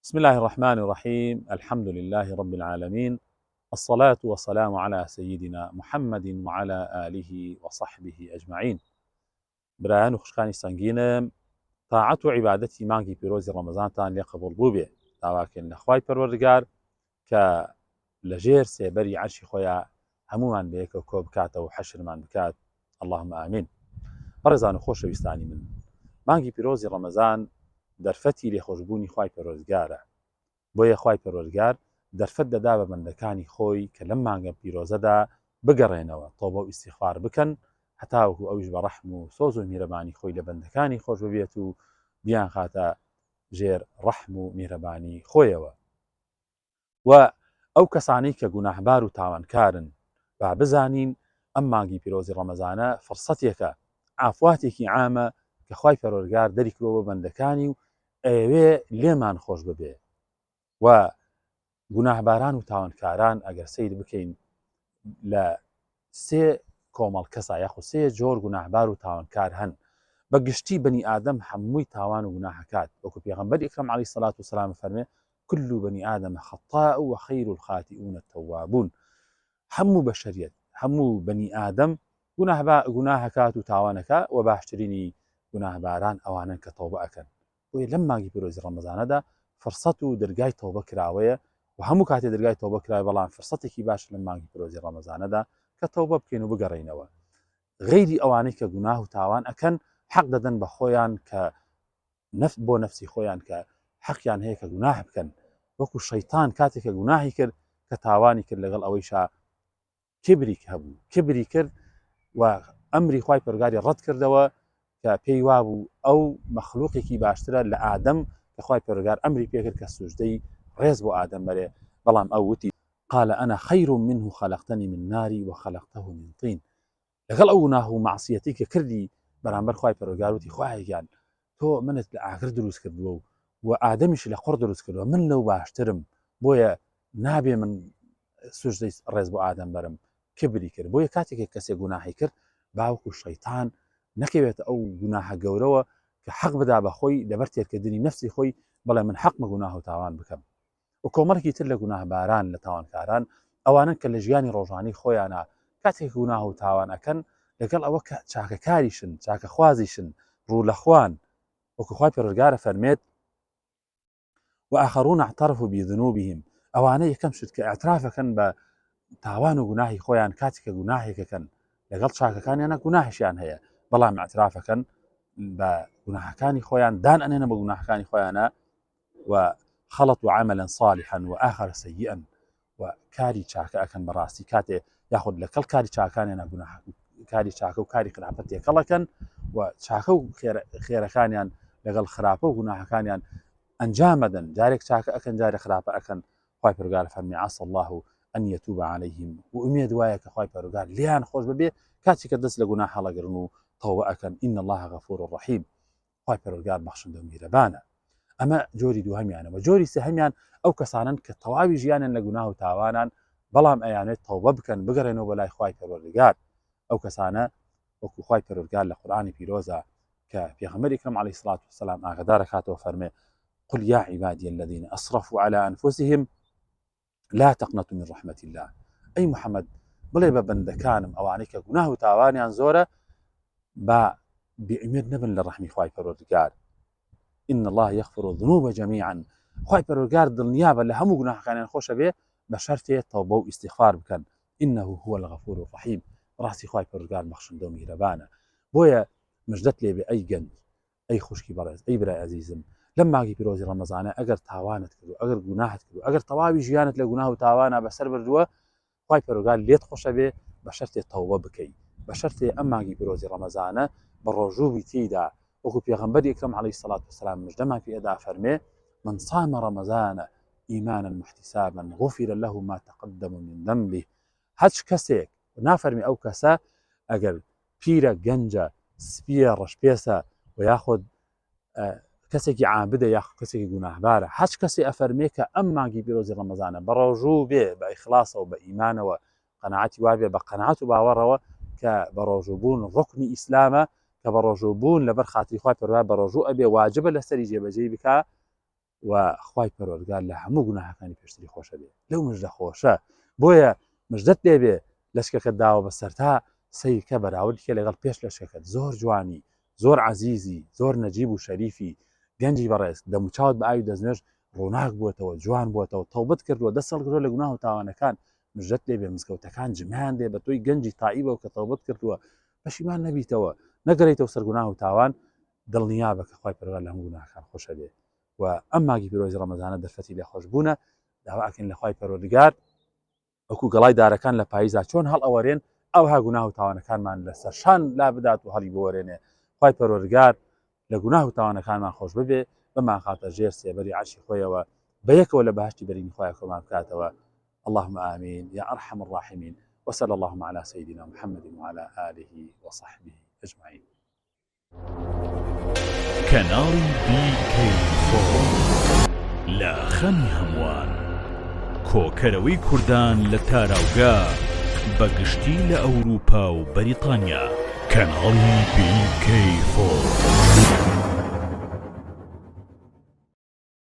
بسم الله الرحمن الرحيم. الحمد لله رب العالمين، الصلاة والسلام على سيدنا محمد وعلى آله وصحبه أجمعين. برایان و خوشکانی سنگینم، طاعت و عیبادەتی مانگی پیرۆزی ڕەمەزانتان لێ قبوڵ بوو بێ. داواکەین لە خوای پەروەردگار کە لەژێر سێبەری عەرشی خۆیان هەمومان بەیەکەوە کۆ بکاتەوە و حەشرمان بکات. اللهم ئامین. بەڕێزان و خۆشەویستانی من، مانگی پیرۆزی ڕەمەزان دەرفەتی لێخۆشبوونی خوای پەروەردگارە. بۆیە خوای پەروەردگار دەرفەت دەدا بە بەندەکانی خۆی کە لەم مانگە پیرۆزەدا بگەڕێنەوە، تۆبە و ئیستیغفار بکەن، هەتاوەکو ئەویش بە ڕەحم و سۆز و میهرەبانی خۆی لە بەندەکانی خۆش ببێت و بیان خاتە ژێر ڕەحم و میهرەبانی خۆیەوە. و ئەو کەسانەی کە گوناهبار و تاوانکارن با بزانین ئەم مانگی پیرۆزی ڕەمەزانە فرسەتێکە، ئافواتێکی عامە کە خوای پەروەردگار دەری کردووە بە بەندەکانی و ئەوێ لێمان خۆش ببێ. و گوناهباران و تاوانکاران ئەگەر سیر بکەین لە سێ کۆمەڵ کەسا یاخو سێ جۆر گوناهبار و تاوانکار هەن. بە گشتی بەنی ئادەم هەمووی تاوان و گوناهەکات، وەکو پێغەمبەر ئەکرەم عەلەیهی سەڵات وسەلام فەرمێ كل بني آدم خطاء وخير الخاطئون التوابون. هەموو بەشەریەت، هەموو بەنی ئادەم گوناهەکات و تاوانەکە، و باشترینی گوناهباران ئەوانن کە تەوبە ئەکەن. بۆیە لەم مانگی پیرۆزی ڕەمەزانەدا فرسەت و دەرگای تەوبە کراوەیە و هەموو کاتێ دەرگای تەوبە کرای، بەڵام فرسەتێکی باش لەم مانگی پیرۆزی ڕەمەزانەدا کە تەوبە بکەین و بگەڕێینەوە. غەیری ئەوانەی کە گوناه و تاوان ئەکەن حەق دەدەن بە خۆیان کە بۆ نەفسی خۆیان کە حەقیان هەیە کە گوناه بکەن، وەکو شەیتان کاتێک کە گوناهی کرد کە تاوانی کرد لەگەڵ ئەوەیشا کبری کرد و ئەمری خوای پەروەردگاری ڕەت کردەوە کە پێی وابوو ئەو مەخلوقێکی باشترە لە ئادەم کە خوای پەروەردگار ئەمری پێکرد کە سوژدەی ڕێز بۆ ئادەم بەرێ، بەڵام ئەو وتی قال أنا خير منه خلقتني من نار وخلقته من طين. لەگەڵ ئەو گوناه و معسیەتی کە کردی بەرامبەر خوای پەروەردگار وتی خوایەگیان تۆ منت لە ئاگر دروست کردووە و ئادەمیش لە قوڕ دروست کردووە، من لەو باشترم، بۆیە نابێ من سوژدەی ڕێز بۆ ئادەم بەرم. کبری کرد. بۆیە کاتێک کەسێک گوناهی کرد باوکو شەیتان نەکەوێت ئەو گوناهە گەورەوە کە حەق بدا بە خۆی لەبەر تێرکردنی نەفسی خۆی، بەڵێ من حەقمە گوناه و تاوان بکەم. و کۆمەڵێکی تر لە گوناهباران لە تاوانکاران ئەوانن کە لە ژیانی ڕۆژانی خۆیانە کاتێک گوناه و تاوان ئەکەن لەگەڵ ئەوە کە چاکەکاریشن، چاکەخوازیشن، ڕوو لە خوان، وەکو خوای پەروەردگارە فەرمێت وآخرون اعترفوا بذنوبهم. ئەوانە یەکەم شت کە ئاعترافەکەن بە تاوان و گوناهی خۆیان کاتێک کە گوناهێکەکەن لەگەڵ چاکەکانیانە گوناهیشیان هەیە، بەڵام ئاعترافەکەن بە گوناهەکانی خۆیان، دان ئەنێنە بە گوناهەکانی خۆیانە و خەڵەتوا عەمەلەن صالحا وآخر سەیئا، و کاری چاکە ئەکەن بەڕاستی کاتێ یاخود لەگەڵ کاری چاکانیانە کاری چاکە و کاری خراپە تێکەڵەکەن و چاکە و خێرەکانیان لەگەڵ خراپە و گوناهەکانیان ئەنجام بدەن، جارێک چاکە ئەکەن جارێک خراپە ئەکەن. خوای پەروەردگار فەرمی عسى الله أن يتوب عليهم، و ئومێد وایە کە خوای پەروەردگار لیان خۆش ببێ کاتێک کە دەست لە گوناه هەڵەگرن و تەوبە ئەکەن. إن الله غفور رحیم. خوای پەروەردگار بەخشندە و میهرەبانە. ئەمە جۆری دووهەمیانەوە. جۆری سێهەمیان ئەو کەسانن کە تەواوی ژیانیان لە گوناه و تاوانان، بەڵام ئەیانێت تەوبە بکەن بگەڕێنەوە بەلای خوای پەروەردگار. ئەو کەسانە وەکو خوای پەروەردگار لە قورئانی پیرۆزە کە پێغەمبەری ئەکرەم عەلەیهی سەڵات وسەلام ئاگادار دەکاتەوە فەرمێ قل يا عبادي الذين أسرفوا على أنفسهم لا تقنطوا من رحمة الله. أي محمد بڵێ بە بەندەکانم ئەوانەی کە گوناه و تاوانیان زۆرە با بێئومێد نەبن لە ڕەحمی خوای پەروەردگار. إن الله يغفر الذنوب جميعا. خوای پەروەردگار دڵنیابە لە هەموو گوناهەکانیان خۆشە بێ بە شەرتێ تەوبە و ئیستیغفار بکەن. إنه هو الغفور الرحیم. ڕاستی خوای پەروەردگار بەخشندە و میهرەبانە. بۆیە مژدەت لێبێ ئەی گەنج، ئەی خوشکی بەڕێز، ئەی برای عەزیزم، لەم مانگی پیرۆزی ڕەمەزانە ئەگەر تاوانت کردو، ئەگەر گوناهت کردو، ئەگەر تەواوی ژیانت لە گوناه و تاوانە بەسەر بردووە، خوای پەروەردگار لێت خۆشە بێ بە شەرتێ تەوبە بکەی، بە شەرتێ ئەم مانگی پیرۆزی ڕەمەزانە بە ڕۆژووی تێیدا وەکو پێغەمبەری ئەکرەم عەلەیهی سەڵات وسەلام مژدەمان پێدا فەرمێ من صام رمضان إيمانا واحتسابا غفر له ما تقدم من ذنبه. هەچ کەسێک نافەرمی ئەو کەسە ئەگەر پیرە، گەنجە، سپیە، ڕەشپێسە و یاخود کەسێکی عابدە یاخود کەسێکی گوناهبارە، هەچ کەسێ ئەفەرمێ کە ئەم مانگی پیرۆزی ڕەمەزانە بە ڕۆژوو بێ بە ئیخلاسەوە بە ئیمانەوە قەناعەتی وابێ بە قەناعەت و باوەڕەوە کە بە ڕۆژووبوون ڕوکنی ئیسلامە، کە بە ڕۆژووبوون لەبەر خاتری خوای پەروەردگار بە ڕۆژوو ئەبێ واجبە لەسەری جێبەجێی بکا، و خوای پەروەردگار لە هەموو گوناهەکانی پێشتری خۆشە بێ لەو مژدە خۆشە بۆیە مژدەت لێبێ لەشکەکە داوە بەسەر تا سەیرکە بەراوردکە لەگەڵ پێش لەشکەکەت زۆر جوانی زۆر عەزیزی زۆر نەجیب و شەریفی گەنجی بەڕێز دەموچاوت بە ئاوی دەستنوێژ ڕووناک بووەتەوە جوان بووەتەوە تەوبەت کردووە دەسەڵ کردووە لە گوناه و تاوانەکان مژدەت لێبێ مزگەوتەکان جمیان دێ بە تۆی گەنجی تائیبە و کە تەوبەت کردووە پەشیمان نەبیتەوە نەگەڕێیتەوە سەر گوناه و تاوان دڵنیابە کە خوای پەروەردگار لە هەموو گوناهەکان خۆشە بێ و ئەم ماگی پیرۆزی ڕەمەزانە دەرفەتی لێخۆشبوونە داواکەین لە خوای پەروەردگار وەکو گەڵای دارەکان لە پاییزا چۆن هەڵ ئەوەرێن ئەوها گوناه و تاوانەکانمان لەسەر شان لا بدات و هەڵی بوەرێنێ خوای پەروەردگار لە گوناه و تاوانەکانمان خۆش ببێ بمان خاتە ژێر سێبەری عەرشی خۆیەوە بەیەکەوە لە بەهەشتی بەرینی خوای کۆمان بکاتەوە اللهم آمين يا أرحم الراحمين وصلى اللهم على سيدنا محمد وعلى آله وصحبه أجمعين. کەناڵی BK4 لە خەمی هەمووان کۆکەرەوەی کوردان لە تاراوگا بەگشتی لە ئەوروپا و بەریتانیا کەناڵی BK4